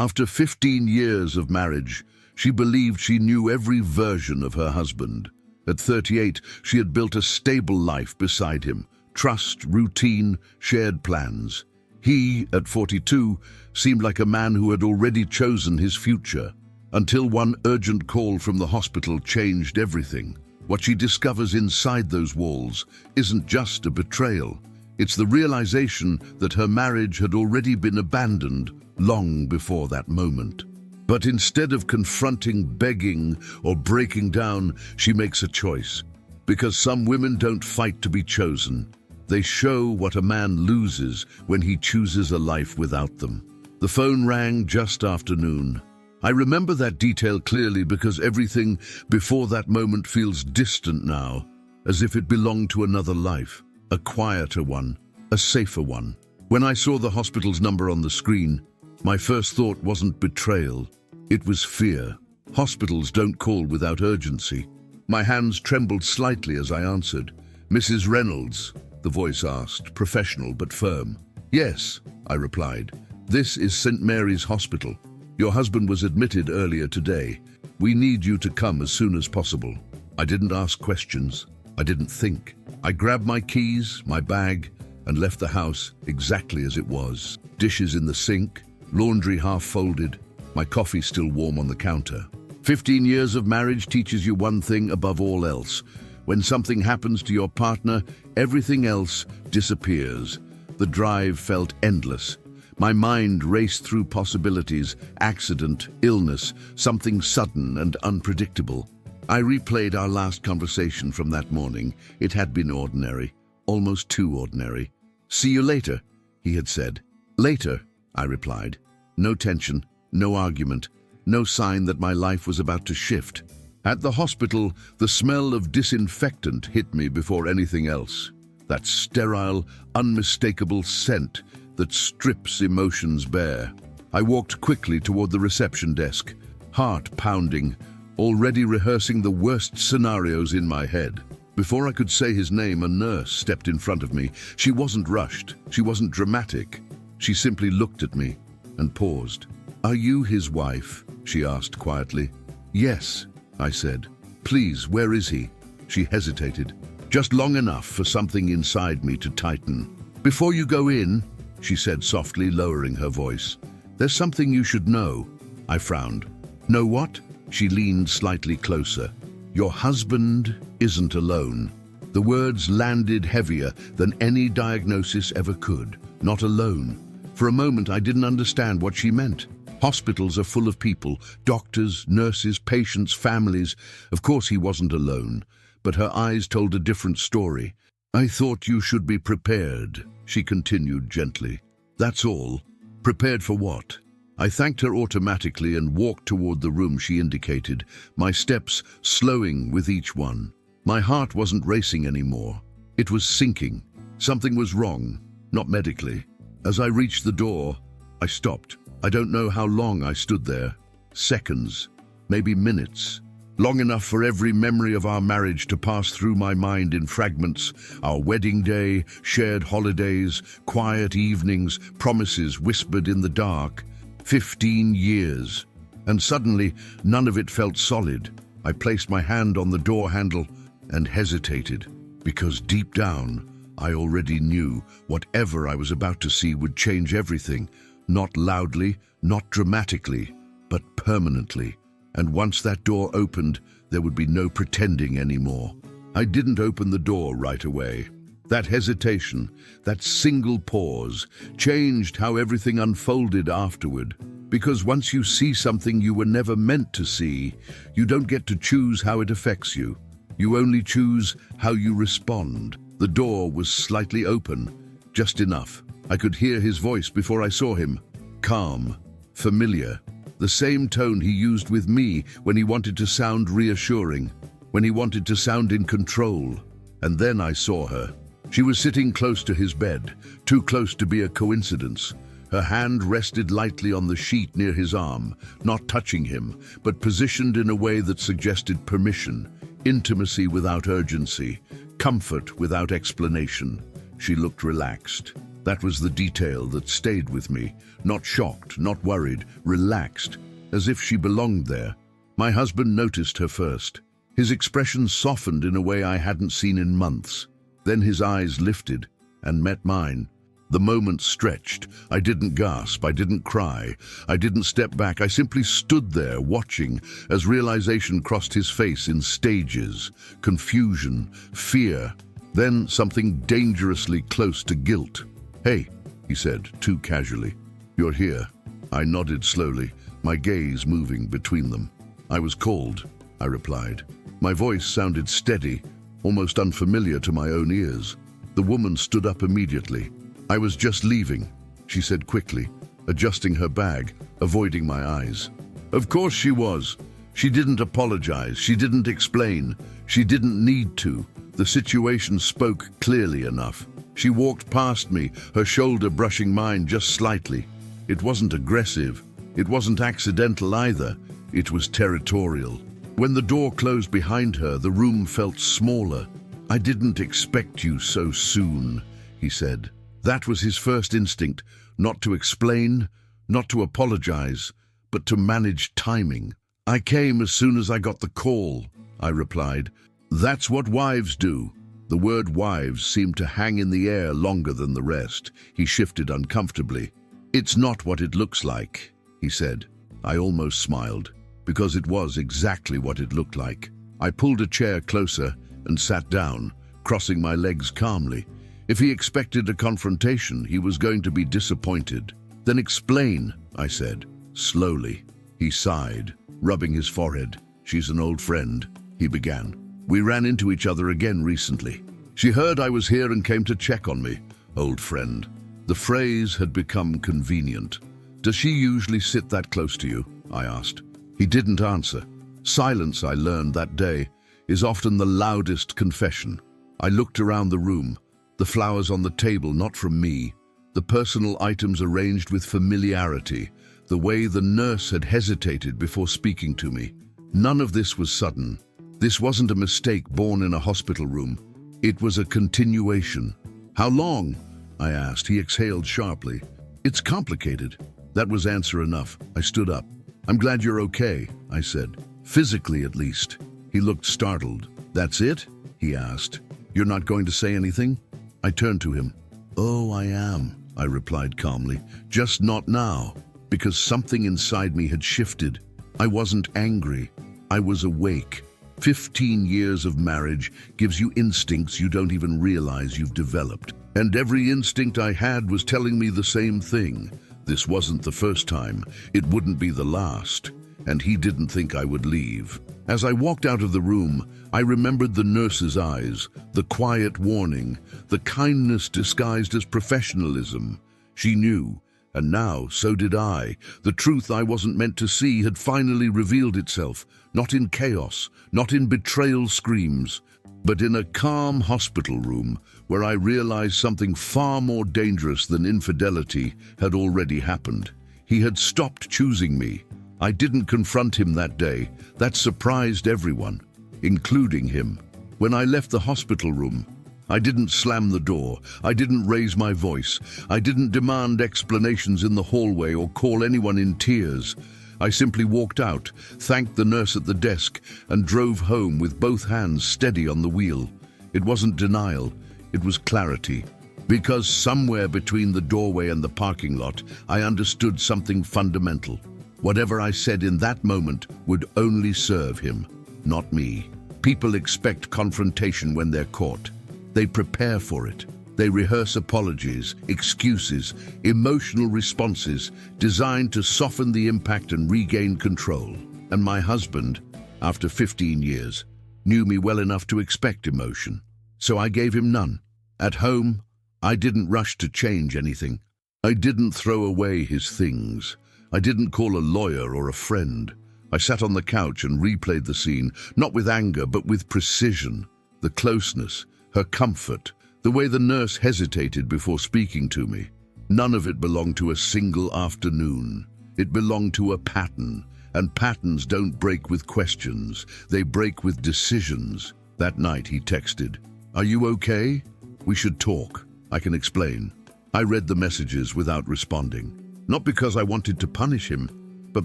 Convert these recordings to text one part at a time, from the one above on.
After 15 years of marriage, she believed she knew every version of her husband. At 38, she had built a stable life beside him. Trust, routine, shared plans. He, at 42, seemed like a man who had already chosen his future, until one urgent call from the hospital changed everything. What she discovers inside those walls isn't just a betrayal. It's the realization that her marriage had already been abandoned long before that moment. But instead of confronting, begging, or breaking down, she makes a choice. Because some women don't fight to be chosen. They show what a man loses when he chooses a life without them. The phone rang just after noon. I remember that detail clearly because everything before that moment feels distant now, as if it belonged to another life, a quieter one, a safer one. When I saw the hospital's number on the screen, my first thought wasn't betrayal, it was fear. Hospitals don't call without urgency. My hands trembled slightly as I answered. "Mrs. Reynolds?" the voice asked, professional but firm. "Yes," I replied. "This is St. Mary's Hospital. Your husband was admitted earlier today. We need you to come as soon as possible." I didn't ask questions. I didn't think. I grabbed my keys, my bag, and left the house exactly as it was. Dishes in the sink, laundry half folded, my coffee still warm on the counter. 15 years of marriage teaches you one thing above all else. When something happens to your partner, everything else disappears. The drive felt endless. My mind raced through possibilities, accident, illness, something sudden and unpredictable. I replayed our last conversation from that morning. It had been ordinary, almost too ordinary. "See you later," he had said. "Later," I replied. No tension, no argument, no sign that my life was about to shift. At the hospital, the smell of disinfectant hit me before anything else. That sterile, unmistakable scent that strips emotions bare. I walked quickly toward the reception desk, heart pounding, already rehearsing the worst scenarios in my head. Before I could say his name, a nurse stepped in front of me. She wasn't rushed. She wasn't dramatic. She simply looked at me and paused. "Are you his wife?" she asked quietly. "Yes," I said. "Please, where is he?" She hesitated, just long enough for something inside me to tighten. "Before you go in," she said softly, lowering her voice, "there's something you should know." I frowned. "Know what?" She leaned slightly closer. "Your husband isn't alone." The words landed heavier than any diagnosis ever could. Not alone. For a moment, I didn't understand what she meant. Hospitals are full of people, doctors, nurses, patients, families. Of course he wasn't alone, but her eyes told a different story. "I thought you should be prepared," she continued gently. "That's all." Prepared for what? I thanked her automatically and walked toward the room she indicated, my steps slowing with each one. My heart wasn't racing anymore. It was sinking. Something was wrong, not medically. As I reached the door, I stopped. I don't know how long I stood there. Seconds, maybe minutes. Long enough for every memory of our marriage to pass through my mind in fragments. Our wedding day, shared holidays, quiet evenings, promises whispered in the dark. 15 years. And suddenly, none of it felt solid. I placed my hand on the door handle and hesitated, because deep down, I already knew whatever I was about to see would change everything. Not loudly, not dramatically, but permanently. And once that door opened, there would be no pretending anymore. I didn't open the door right away. That hesitation, that single pause, changed how everything unfolded afterward. Because once you see something you were never meant to see, you don't get to choose how it affects you. You only choose how you respond. The door was slightly open, just enough. I could hear his voice before I saw him. Calm, familiar. The same tone he used with me when he wanted to sound reassuring, when he wanted to sound in control. And then I saw her. She was sitting close to his bed, too close to be a coincidence. Her hand rested lightly on the sheet near his arm, not touching him, but positioned in a way that suggested permission, intimacy without urgency, comfort without explanation. She looked relaxed, That was the detail that stayed with me. Not shocked, not worried, relaxed, as if she belonged there. My husband noticed her first. His expression softened in a way I hadn't seen in months. Then his eyes lifted and met mine. The moment stretched. I didn't gasp, I didn't cry, I didn't step back. I simply stood there watching as realization crossed his face in stages. Confusion, fear, then something dangerously close to guilt. "Hey," he said, too casually. "You're here." I nodded slowly, my gaze moving between them. "I was called," I replied. My voice sounded steady, almost unfamiliar to my own ears. The woman stood up immediately. "I was just leaving," she said quickly, adjusting her bag, avoiding my eyes. Of course she was. She didn't apologize, she didn't explain, she didn't need to. The situation spoke clearly enough. She walked past me, her shoulder brushing mine just slightly. It wasn't aggressive, it wasn't accidental either, it was territorial. When the door closed behind her, the room felt smaller. "I didn't expect you so soon," he said. That was his first instinct, not to explain, not to apologize, but to manage timing. "I came as soon as I got the call," I replied. "That's what wives do." The word wives seemed to hang in the air longer than the rest. He shifted uncomfortably. "It's not what it looks like," he said. I almost smiled, because it was exactly what it looked like. I pulled a chair closer and sat down, crossing my legs calmly. If he expected a confrontation, he was going to be disappointed. "Then explain," I said, slowly. He sighed, rubbing his forehead. "She's an old friend," he began. "We ran into each other again recently. She heard I was here and came to check on me." Old friend. The phrase had become convenient. "Does she usually sit that close to you?" I asked. He didn't answer. Silence, I learned that day, is often the loudest confession. I looked around the room, the flowers on the table not from me, the personal items arranged with familiarity, the way the nurse had hesitated before speaking to me. None of this was sudden. This wasn't a mistake born in a hospital room. It was a continuation. "How long?" I asked. He exhaled sharply. "It's complicated." That was answer enough. I stood up. "I'm glad you're okay," I said. "Physically, at least." He looked startled. "That's it?" he asked. "You're not going to say anything?" I turned to him. "Oh, I am," I replied calmly. "Just not now." Because something inside me had shifted. I wasn't angry. I was awake. 15 years of marriage gives you instincts you don't even realize you've developed. And every instinct I had was telling me the same thing. This wasn't the first time. It wouldn't be the last. And he didn't think I would leave. As I walked out of the room, I remembered the nurse's eyes, the quiet warning, the kindness disguised as professionalism. She knew. And now, so did I. The truth I wasn't meant to see had finally revealed itself, not in chaos, not in betrayal screams, but in a calm hospital room where I realized something far more dangerous than infidelity had already happened. He had stopped choosing me. I didn't confront him that day. That surprised everyone, including him. When I left the hospital room, I didn't slam the door, I didn't raise my voice, I didn't demand explanations in the hallway or call anyone in tears. I simply walked out, thanked the nurse at the desk, and drove home with both hands steady on the wheel. It wasn't denial, it was clarity. Because somewhere between the doorway and the parking lot, I understood something fundamental. Whatever I said in that moment would only serve him, not me. People expect confrontation when they're caught. They prepare for it. They rehearse apologies, excuses, emotional responses designed to soften the impact and regain control. And my husband, after 15 years, knew me well enough to expect emotion. So I gave him none. At home, I didn't rush to change anything. I didn't throw away his things. I didn't call a lawyer or a friend. I sat on the couch and replayed the scene, not with anger, but with precision. The closeness, her comfort, the way the nurse hesitated before speaking to me. None of it belonged to a single afternoon. It belonged to a pattern, and patterns don't break with questions. They break with decisions. That night he texted, "Are you okay? We should talk. I can explain." I read the messages without responding, not because I wanted to punish him, but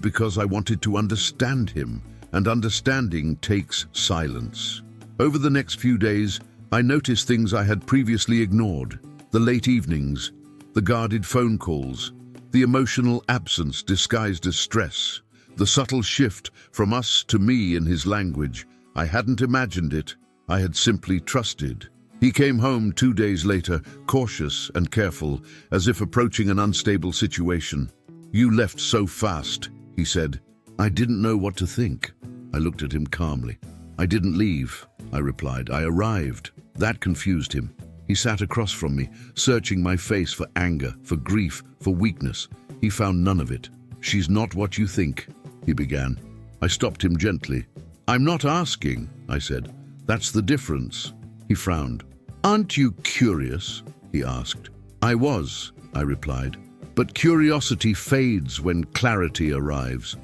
because I wanted to understand him, and understanding takes silence. Over the next few days, I noticed things I had previously ignored: the late evenings, the guarded phone calls, the emotional absence disguised as stress, the subtle shift from us to me in his language. I hadn't imagined it, I had simply trusted. He came home 2 days later, cautious and careful, as if approaching an unstable situation. "You left so fast," he said. I didn't know what to think. I looked at him calmly. "I didn't leave," I replied. "I arrived." That confused him. He sat across from me, searching my face for anger, for grief, for weakness. He found none of it. "She's not what you think," he began. I stopped him gently. "I'm not asking," I said. "That's the difference." He frowned. "Aren't you curious?" he asked. I was, I replied. But curiosity fades when clarity arrives.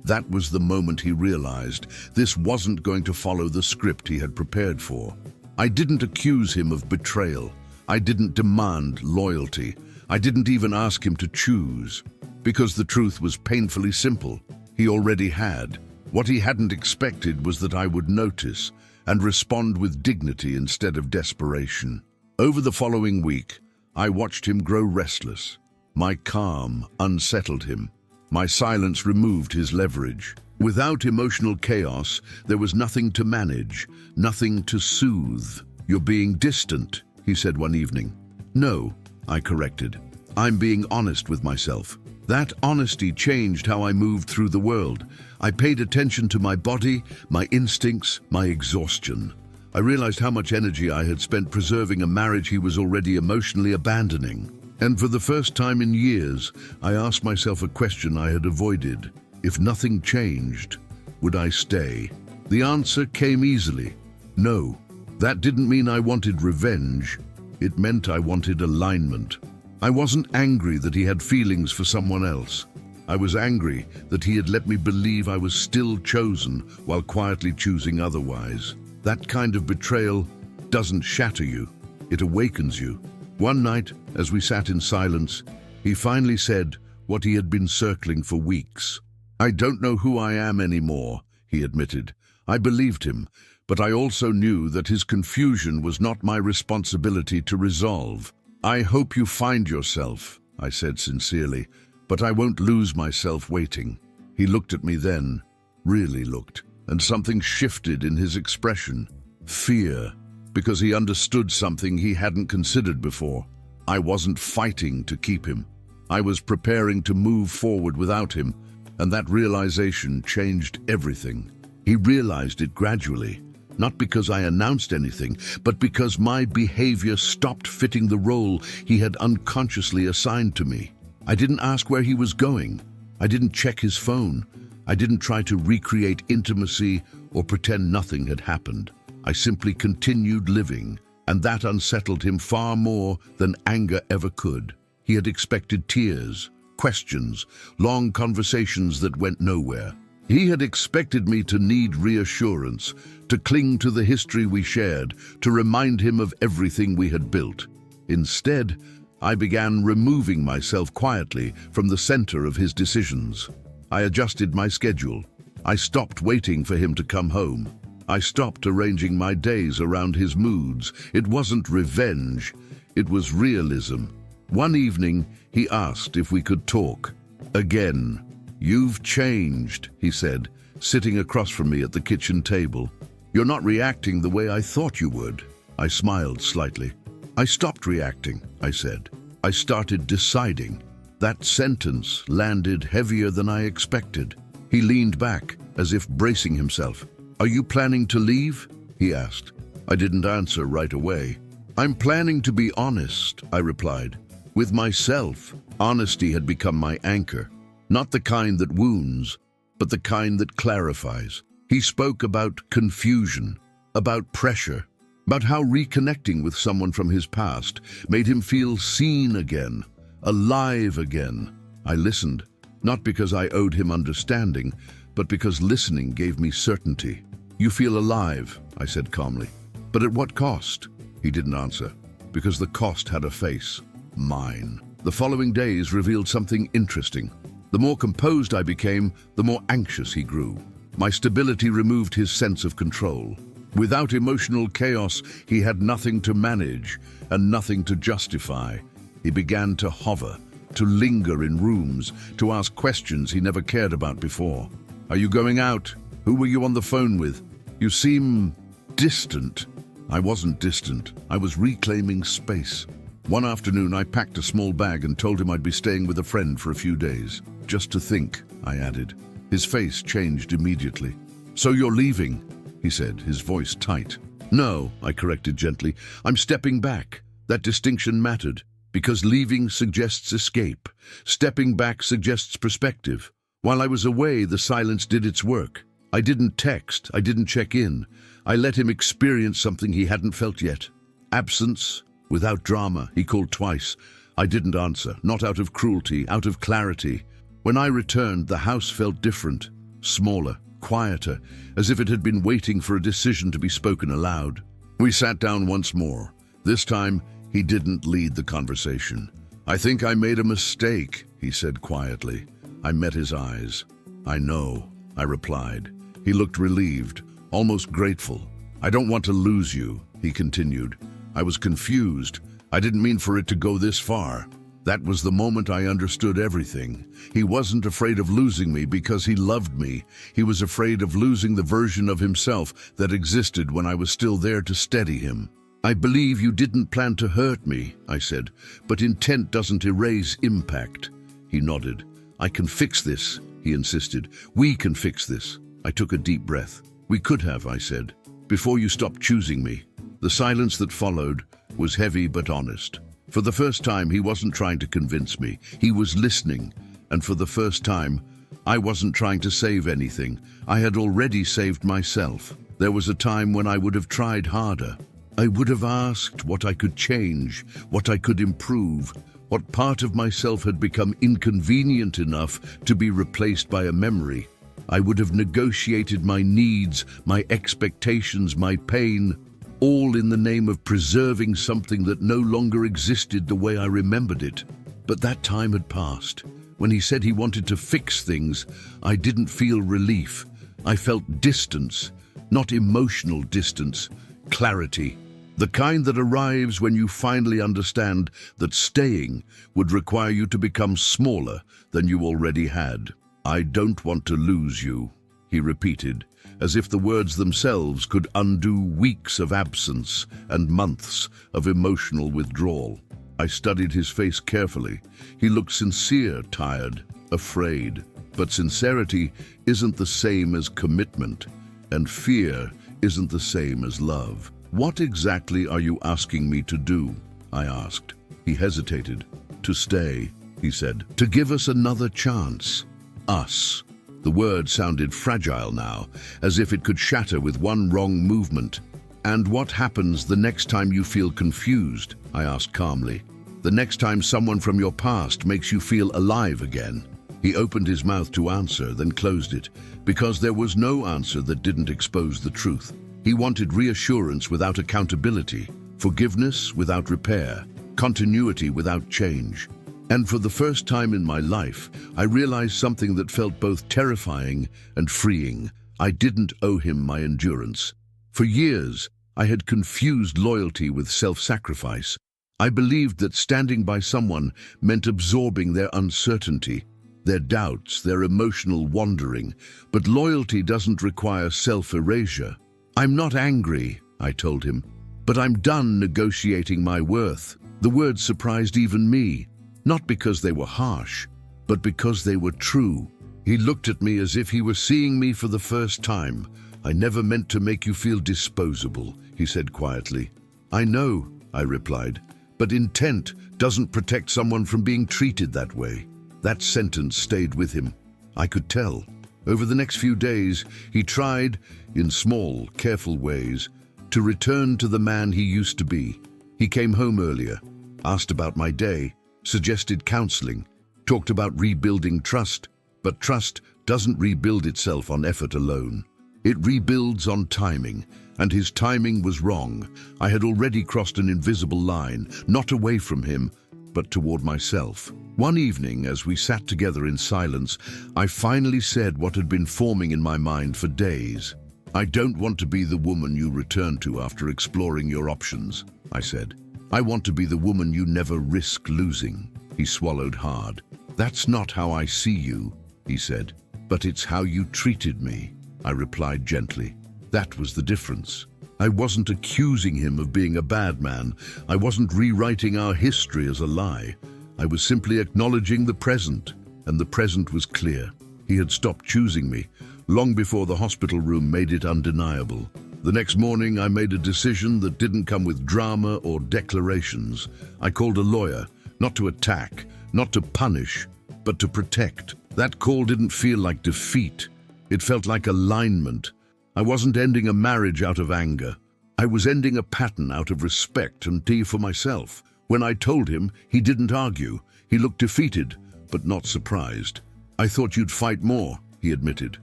That was the moment he realized this wasn't going to follow the script he had prepared for. I didn't accuse him of betrayal. I didn't demand loyalty. I didn't even ask him to choose. Because the truth was painfully simple. He already had. What he hadn't expected was that I would notice and respond with dignity instead of desperation. Over the following week, I watched him grow restless. My calm unsettled him. My silence removed his leverage. Without emotional chaos, there was nothing to manage, nothing to soothe. "You're being distant," he said one evening. "No," I corrected. "I'm being honest with myself." That honesty changed how I moved through the world. I paid attention to my body, my instincts, my exhaustion. I realized how much energy I had spent preserving a marriage he was already emotionally abandoning. And for the first time in years, I asked myself a question I had avoided. If nothing changed, would I stay? The answer came easily. No. That didn't mean I wanted revenge. It meant I wanted alignment. I wasn't angry that he had feelings for someone else. I was angry that he had let me believe I was still chosen while quietly choosing otherwise. That kind of betrayal doesn't shatter you, it awakens you. One night, as we sat in silence, he finally said what he had been circling for weeks. "I don't know who I am anymore," he admitted. I believed him, but I also knew that his confusion was not my responsibility to resolve. "I hope you find yourself," I said sincerely, "but I won't lose myself waiting." He looked at me then, really looked, and something shifted in his expression. Fear, because he understood something he hadn't considered before. I wasn't fighting to keep him. I was preparing to move forward without him, and that realization changed everything. He realized it gradually. Not because I announced anything, but because my behavior stopped fitting the role he had unconsciously assigned to me. I didn't ask where he was going. I didn't check his phone. I didn't try to recreate intimacy or pretend nothing had happened. I simply continued living, and that unsettled him far more than anger ever could. He had expected tears, questions, long conversations that went nowhere. He had expected me to need reassurance, to cling to the history we shared, to remind him of everything we had built. Instead, I began removing myself quietly from the center of his decisions. I adjusted my schedule. I stopped waiting for him to come home. I stopped arranging my days around his moods. It wasn't revenge, it was realism. One evening, he asked if we could talk. Again. "You've changed," he said, sitting across from me at the kitchen table. "You're not reacting the way I thought you would." I smiled slightly. "I stopped reacting," I said. "I started deciding." That sentence landed heavier than I expected. He leaned back, as if bracing himself. "Are you planning to leave?" he asked. I didn't answer right away. "I'm planning to be honest," I replied. With myself, honesty had become my anchor. Not the kind that wounds, but the kind that clarifies. He spoke about confusion, about pressure, about how reconnecting with someone from his past made him feel seen again, alive again. I listened, not because I owed him understanding, but because listening gave me certainty. "You feel alive," I said calmly. "But at what cost?" He didn't answer, because the cost had a face. mine. The following days revealed something interesting. The more composed I became, the more anxious he grew. My stability removed his sense of control. Without emotional chaos, he had nothing to manage and nothing to justify. He began to hover, to linger in rooms, to ask questions he never cared about before. Are you going out? Who were you on the phone with? You seem distant. I wasn't distant. I was reclaiming space. One afternoon, I packed a small bag and told him I'd be staying with a friend for a few days. Just to think, I added. His face changed immediately. So you're leaving, he said, his voice tight. No, I corrected gently. I'm stepping back. That distinction mattered, because leaving suggests escape. Stepping back suggests perspective. While I was away, the silence did its work. I didn't text, I didn't check in. I let him experience something he hadn't felt yet. Absence, without drama. He called twice. I didn't answer, not out of cruelty, out of clarity. When I returned, the house felt different, smaller, quieter, as if it had been waiting for a decision to be spoken aloud. We sat down once more. This time, he didn't lead the conversation. I think I made a mistake, he said quietly. I met his eyes. I know, I replied. He looked relieved, almost grateful. I don't want to lose you, he continued. I was confused. I didn't mean for it to go this far. That was the moment I understood everything. He wasn't afraid of losing me because he loved me. He was afraid of losing the version of himself that existed when I was still there to steady him. I believe you didn't plan to hurt me, I said, but intent doesn't erase impact. He nodded. I can fix this, he insisted. We can fix this. I took a deep breath. We could have, I said, before you stopped choosing me. The silence that followed was heavy but honest. For the first time, he wasn't trying to convince me. He was listening. And for the first time, I wasn't trying to save anything. I had already saved myself. There was a time when I would have tried harder. I would have asked what I could change, what I could improve, what part of myself had become inconvenient enough to be replaced by a memory. I would have negotiated my needs, my expectations, my pain, all in the name of preserving something that no longer existed the way I remembered it. But that time had passed. When he said he wanted to fix things, I didn't feel relief. I felt distance, not emotional distance, clarity. The kind that arrives when you finally understand that staying would require you to become smaller than you already had. I don't want to lose you, he repeated, as if the words themselves could undo weeks of absence and months of emotional withdrawal. I studied his face carefully. He looked sincere, tired, afraid. But sincerity isn't the same as commitment, and fear isn't the same as love. What exactly are you asking me to do? I asked. He hesitated. To stay, he said. To give us another chance. Us. The word sounded fragile now, as if it could shatter with one wrong movement. And what happens the next time you feel confused? I asked calmly. The next time someone from your past makes you feel alive again. He opened his mouth to answer, then closed it, because there was no answer that didn't expose the truth. He wanted reassurance without accountability, forgiveness without repair, continuity without change. And for the first time in my life, I realized something that felt both terrifying and freeing. I didn't owe him my endurance. For years, I had confused loyalty with self-sacrifice. I believed that standing by someone meant absorbing their uncertainty, their doubts, their emotional wandering. But loyalty doesn't require self-erasure. I'm not angry, I told him, but I'm done negotiating my worth. The words surprised even me. Not because they were harsh, but because they were true. He looked at me as if he were seeing me for the first time. I never meant to make you feel disposable, he said quietly. I know, I replied, but intent doesn't protect someone from being treated that way. That sentence stayed with him. I could tell. Over the next few days, he tried, in small, careful ways, to return to the man he used to be. He came home earlier, asked about my day, suggested counseling, talked about rebuilding trust, but trust doesn't rebuild itself on effort alone. It rebuilds on timing, and his timing was wrong. I had already crossed an invisible line, not away from him, but toward myself. One evening, as we sat together in silence, I finally said what had been forming in my mind for days. "I don't want to be the woman you return to after exploring your options," I said. "I want to be the woman you never risk losing." He swallowed hard. "That's not how I see you," he said. "But it's how you treated me," I replied gently. That was the difference. I wasn't accusing him of being a bad man. I wasn't rewriting our history as a lie. I was simply acknowledging the present, and the present was clear. He had stopped choosing me, long before the hospital room made it undeniable. The next morning, I made a decision that didn't come with drama or declarations. I called a lawyer, not to attack, not to punish, but to protect. That call didn't feel like defeat. It felt like alignment. I wasn't ending a marriage out of anger. I was ending a pattern out of respect and tea for myself. When I told him, he didn't argue. He looked defeated, but not surprised. "I thought you'd fight more," he admitted.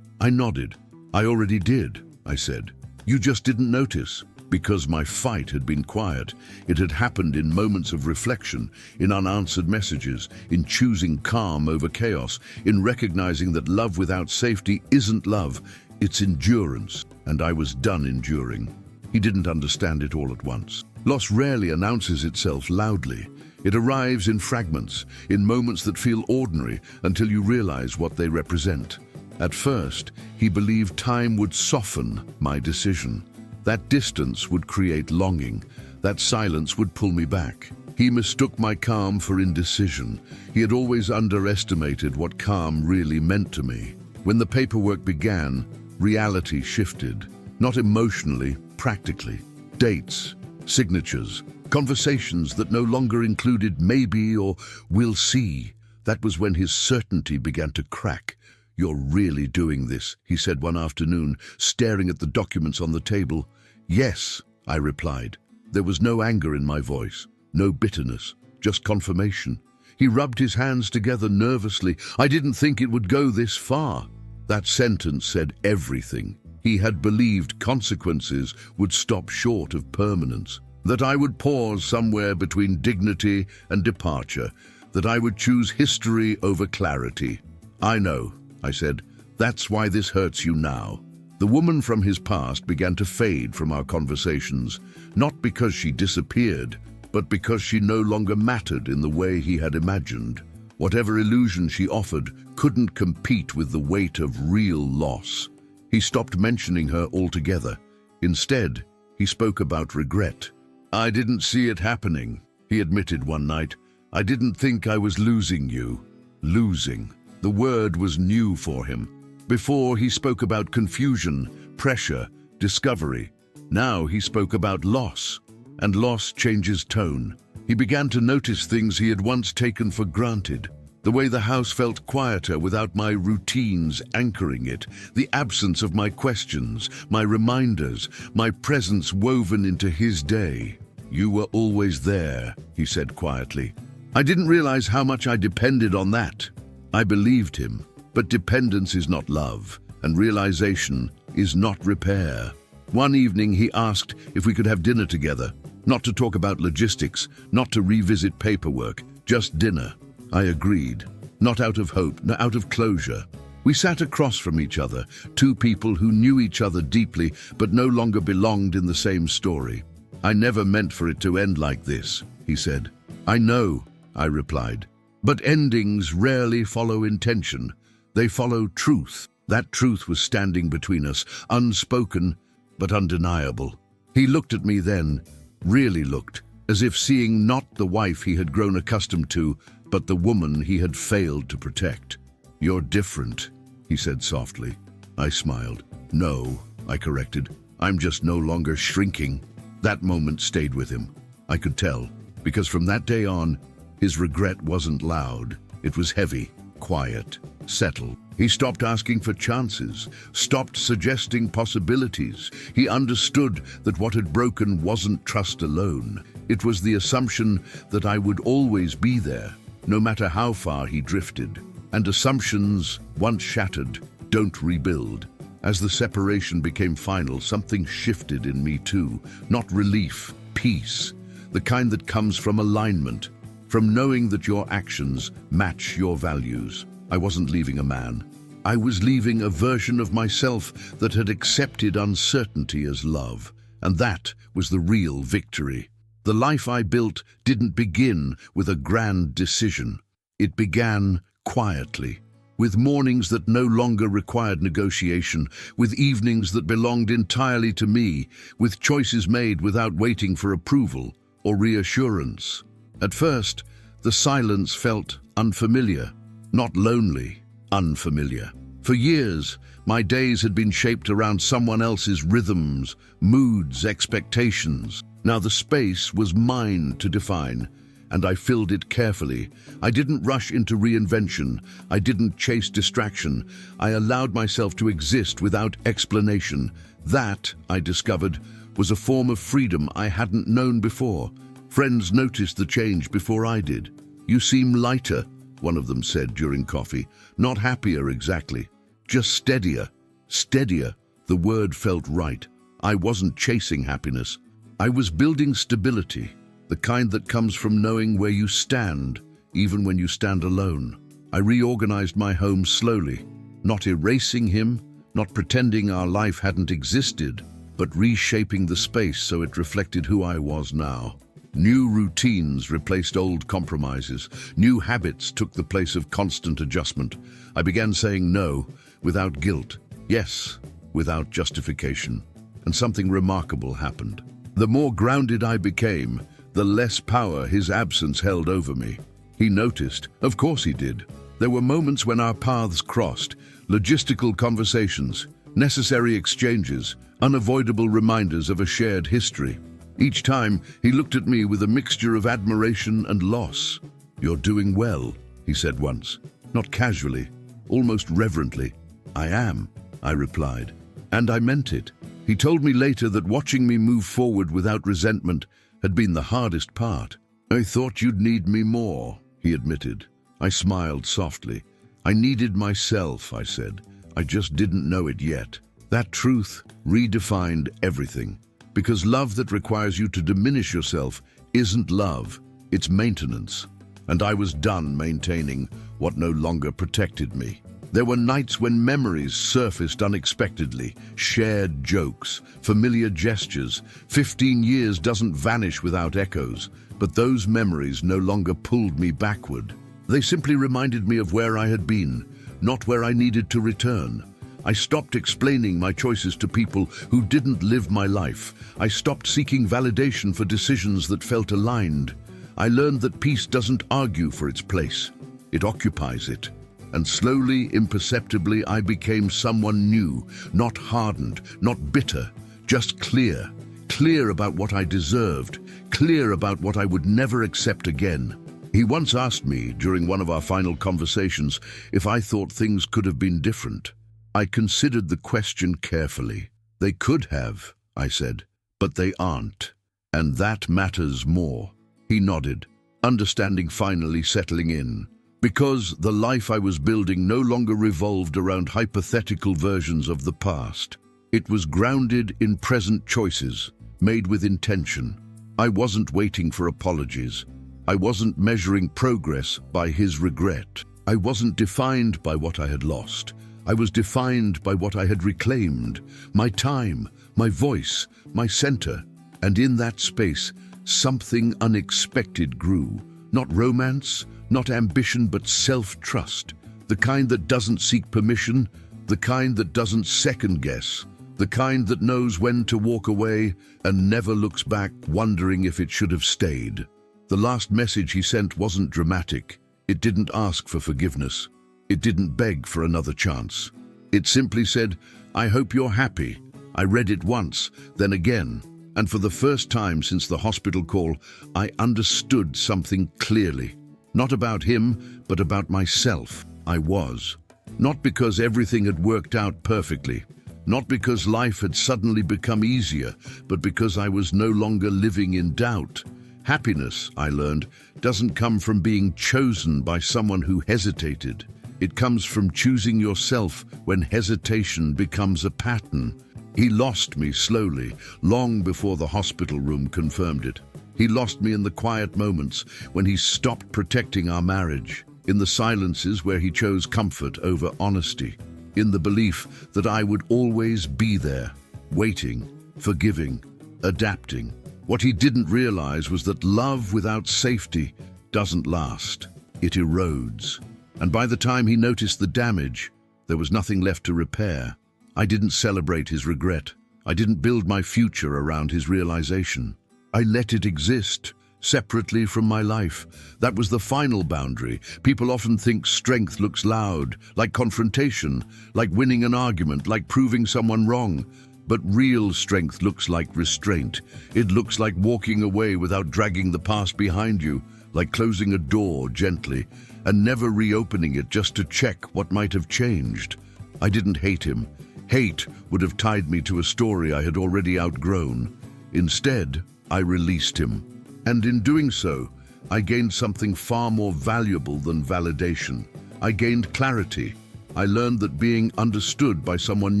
I nodded. "I already did," I said. "You just didn't notice." Because my fight had been quiet. It had happened in moments of reflection, in unanswered messages, in choosing calm over chaos, in recognizing that love without safety isn't love, it's endurance, and I was done enduring. He didn't understand it all at once. Loss rarely announces itself loudly. It arrives in fragments, in moments that feel ordinary until you realize what they represent. At first, he believed time would soften my decision. That distance would create longing. That silence would pull me back. He mistook my calm for indecision. He had always underestimated what calm really meant to me. When the paperwork began, reality shifted. Not emotionally, practically. Dates, signatures, conversations that no longer included maybe or we'll see. That was when his certainty began to crack. "You're really doing this," he said one afternoon, staring at the documents on the table. "Yes," I replied. There was no anger in my voice, no bitterness, just confirmation. He rubbed his hands together nervously. "I didn't think it would go this far." That sentence said everything. He had believed consequences would stop short of permanence, that I would pause somewhere between dignity and departure, that I would choose history over clarity. "I know," I said. "That's why this hurts you now." The woman from his past began to fade from our conversations, not because she disappeared, but because she no longer mattered in the way he had imagined. Whatever illusion she offered couldn't compete with the weight of real loss. He stopped mentioning her altogether. Instead, he spoke about regret. "I didn't see it happening," he admitted one night. "I didn't think I was losing you." Losing. The word was new for him. Before, he spoke about confusion, pressure, discovery. Now he spoke about loss, and loss changes tone. He began to notice things he had once taken for granted. The way the house felt quieter without my routines anchoring it, the absence of my questions, my reminders, my presence woven into his day. "You were always there," he said quietly. I didn't realize how much I depended on that. I believed him. But dependence is not love, and realization is not repair. One evening he asked if we could have dinner together, not to talk about logistics, not to revisit paperwork, just dinner. I agreed, not out of hope, not out of closure. We sat across from each other, two people who knew each other deeply but no longer belonged in the same story. "I never meant for it to end like this," he said. "I know," I replied. "But endings rarely follow intention. They follow truth." That truth was standing between us, unspoken but undeniable. He looked at me then, really looked, as if seeing not the wife he had grown accustomed to, but the woman he had failed to protect. "You're different," he said softly. I smiled. "No," I corrected. "I'm just no longer shrinking." That moment stayed with him. I could tell, because from that day on, his regret wasn't loud. It was heavy, quiet, settled. He stopped asking for chances, stopped suggesting possibilities. He understood that what had broken wasn't trust alone. It was the assumption that I would always be there, no matter how far he drifted. And assumptions, once shattered, don't rebuild. As the separation became final, something shifted in me too. Not relief, peace. The kind that comes from alignment, from knowing that your actions match your values. I wasn't leaving a man. I was leaving a version of myself that had accepted uncertainty as love, and that was the real victory. The life I built didn't begin with a grand decision. It began quietly, with mornings that no longer required negotiation, with evenings that belonged entirely to me, with choices made without waiting for approval or reassurance. At first, the silence felt unfamiliar, not lonely, unfamiliar. For years, my days had been shaped around someone else's rhythms, moods, expectations. Now the space was mine to define, and I filled it carefully. I didn't rush into reinvention. I didn't chase distraction. I allowed myself to exist without explanation. That, I discovered, was a form of freedom I hadn't known before. Friends noticed the change before I did. "You seem lighter," one of them said during coffee. "Not happier exactly, just steadier." Steadier, the word felt right. I wasn't chasing happiness. I was building stability, the kind that comes from knowing where you stand, even when you stand alone. I reorganized my home slowly, not erasing him, not pretending our life hadn't existed, but reshaping the space so it reflected who I was now. New routines replaced old compromises. New habits took the place of constant adjustment. I began saying no, without guilt, yes, without justification. And something remarkable happened. The more grounded I became, the less power his absence held over me. He noticed. Of course he did. There were moments when our paths crossed, logistical conversations, necessary exchanges, unavoidable reminders of a shared history. Each time, he looked at me with a mixture of admiration and loss. "You're doing well," he said once, not casually, almost reverently. "I am," I replied, and I meant it. He told me later that watching me move forward without resentment had been the hardest part. "I thought you'd need me more," he admitted. I smiled softly. "I needed myself," I said. "I just didn't know it yet." That truth redefined everything. Because love that requires you to diminish yourself isn't love, it's maintenance. And I was done maintaining what no longer protected me. There were nights when memories surfaced unexpectedly, shared jokes, familiar gestures. 15 years doesn't vanish without echoes, but those memories no longer pulled me backward. They simply reminded me of where I had been, not where I needed to return. I stopped explaining my choices to people who didn't live my life. I stopped seeking validation for decisions that felt aligned. I learned that peace doesn't argue for its place. It occupies it. And slowly, imperceptibly, I became someone new, not hardened, not bitter, just clear. Clear about what I deserved, clear about what I would never accept again. He once asked me, during one of our final conversations, if I thought things could have been different. I considered the question carefully. "They could have," I said, "but they aren't. And that matters more." He nodded, understanding finally settling in. Because the life I was building no longer revolved around hypothetical versions of the past. It was grounded in present choices, made with intention. I wasn't waiting for apologies. I wasn't measuring progress by his regret. I wasn't defined by what I had lost. I was defined by what I had reclaimed, my time, my voice, my center. And in that space, something unexpected grew. Not romance, not ambition, but self-trust. The kind that doesn't seek permission, the kind that doesn't second-guess, the kind that knows when to walk away and never looks back wondering if it should have stayed. The last message he sent wasn't dramatic. It didn't ask for forgiveness. It didn't beg for another chance. It simply said, "I hope you're happy." I read it once, then again, and for the first time since the hospital call, I understood something clearly. Not about him, but about myself. I was. Not because everything had worked out perfectly. Not because life had suddenly become easier, but because I was no longer living in doubt. Happiness, I learned, doesn't come from being chosen by someone who hesitated. It comes from choosing yourself when hesitation becomes a pattern. He lost me slowly, long before the hospital room confirmed it. He lost me in the quiet moments when he stopped protecting our marriage, in the silences where he chose comfort over honesty, in the belief that I would always be there, waiting, forgiving, adapting. What he didn't realize was that love without safety doesn't last. It erodes. And by the time he noticed the damage, there was nothing left to repair. I didn't celebrate his regret. I didn't build my future around his realization. I let it exist, separately from my life. That was the final boundary. People often think strength looks loud, like confrontation, like winning an argument, like proving someone wrong. But real strength looks like restraint. It looks like walking away without dragging the past behind you, like closing a door gently and never reopening it just to check what might have changed. I didn't hate him. Hate would have tied me to a story I had already outgrown. Instead, I released him. And in doing so, I gained something far more valuable than validation. I gained clarity. I learned that being understood by someone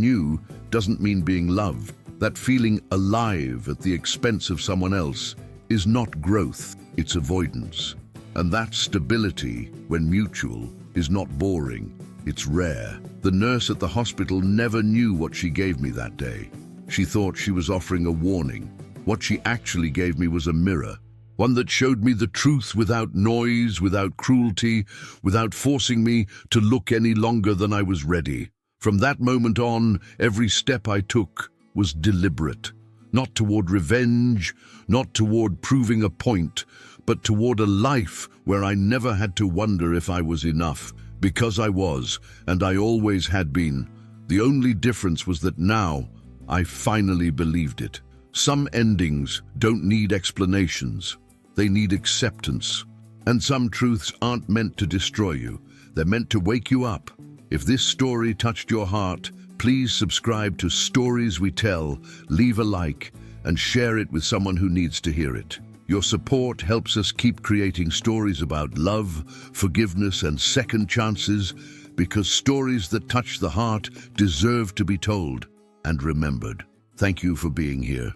new doesn't mean being loved. That feeling alive at the expense of someone else is not growth, it's avoidance. And that stability, when mutual, is not boring, it's rare. The nurse at the hospital never knew what she gave me that day. She thought she was offering a warning. What she actually gave me was a mirror, one that showed me the truth without noise, without cruelty, without forcing me to look any longer than I was ready. From that moment on, every step I took was deliberate, not toward revenge, not toward proving a point, but toward a life where I never had to wonder if I was enough, because I was, and I always had been. The only difference was that now I finally believed it. Some endings don't need explanations. They need acceptance. And some truths aren't meant to destroy you. They're meant to wake you up. If this story touched your heart, please subscribe to Stories We Tell, leave a like, and share it with someone who needs to hear it. Your support helps us keep creating stories about love, forgiveness, and second chances, because stories that touch the heart deserve to be told and remembered. Thank you for being here.